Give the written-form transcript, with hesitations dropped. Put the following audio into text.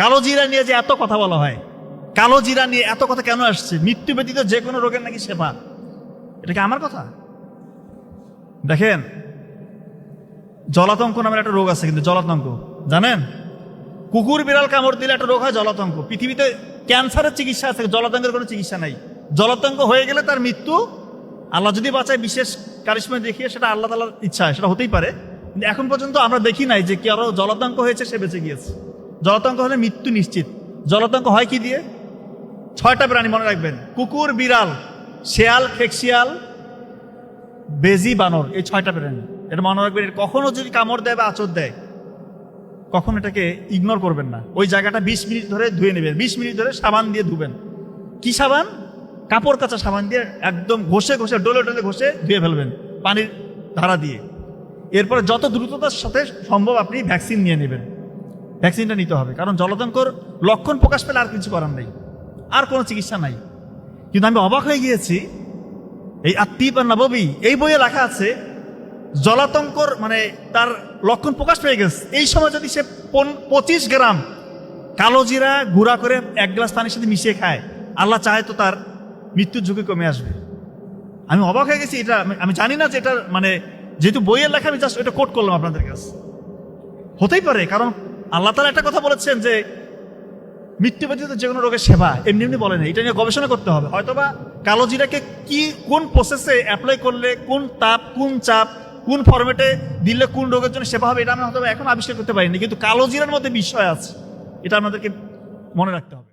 কালো জিরা নিয়ে যে এত কথা বলা হয়, কালো জিরা নিয়ে এত কথা কেন আসছে? মৃত্যু ব্যতীত যে কোনো রোগের নাকি সেবা। এটা কি আমার কথা? দেখেন, জলাতঙ্ক নামের একটা রোগ আছে, কিন্তু জলাতঙ্ক জানেন? কুকুর বিড়াল কামড় দিলে একটা রোগ হয় জলাতঙ্ক। পৃথিবীতে ক্যান্সারের চিকিৎসা আছে, জলাতঙ্কের কোনো চিকিৎসা নাই। জলাতঙ্ক হয়ে গেলে তার মৃত্যু, আল্লাহ যদি বাঁচায় বিশেষ কারিশমা দেখিয়ে, সেটা আল্লাহ তাআলার ইচ্ছা, সেটা হতেই পারে। কিন্তু এখন পর্যন্ত আমরা দেখি নাই যে কারো জলাতঙ্ক হয়েছে সে বেঁচে গিয়েছে। জলাতঙ্ক হলে মৃত্যু নিশ্চিত। জলাতঙ্ক হয় কি দিয়ে? 6টা প্রাণী মনে রাখবেন: কুকুর, বিড়াল, শেয়াল, খেকশিয়াল, বেজি, বানর। এই 6টা প্রাণী, এটা মনে রাখবেন। এটা কখনো যদি কামড় দেয় বা আঁচড় দেয়, কখন এটাকে ইগনোর করবেন না। ওই জায়গাটা 20 মিনিট ধরে ধুয়ে নেবেন, 20 মিনিট ধরে সাবান দিয়ে ধুবেন। কি সাবান? কাপড় কাচা সাবান দিয়ে একদম ঘষে ঘষে, ডলে ডলে ঘষে ধুয়ে ফেলবেন পানির ধারা দিয়ে। এরপরে যত দ্রুততার সাথে সম্ভব আপনি ভ্যাকসিন নিয়ে নেবেন। ভ্যাকসিনটা নিতে হবে, কারণ জলাতঙ্কর লক্ষণ প্রকাশ পেলে আর কিছু করার নেই, আর কোনো চিকিৎসা নাই। কিন্তু আমি অবাক হয়ে গিয়েছি, এই আত্মীব নববী এই বইয়ে লেখা আছে, জলাতঙ্কর মানে তার লক্ষণ প্রকাশ পেয়ে গেছে, এই সময় যদি সে 25 গ্রাম কালো জিরা গুঁড়া করে 1 গ্লাস পানির সাথে মিশিয়ে খায়, আল্লাহ চায় তো তার মৃত্যুর ঝুঁকি কমে আসবে। আমি অবাক হয়ে গেছি। এটা আমি জানি না যে এটা মানে, যেহেতু বইয়ের লেখা, আমি জাস্ট এটা কোট করলাম আপনাদের কাছে। হতেই পারে, কারণ আল্লাহ তাআলা একটা কথা বলেছেন যে মৃত্যু ব্যতীত যে কোনো রোগের সেবা, এমনি এমনি বলেন। এটা নিয়ে গবেষণা করতে হবে। হয়তোবা কালো জিরাকে কি কোন প্রসেসে অ্যাপ্লাই করলে, কোন তাপ, কোন চাপ, কোন ফরম্যাটে দিলে কোন রোগের জন্য সেবা হবে, এটা আমরা হয়তো এখন আবিষ্কার করতে পারিনি, কিন্তু কালো জিরার মধ্যে বিষয় আছে। এটা আমাদেরকে মনে রাখতে হবে।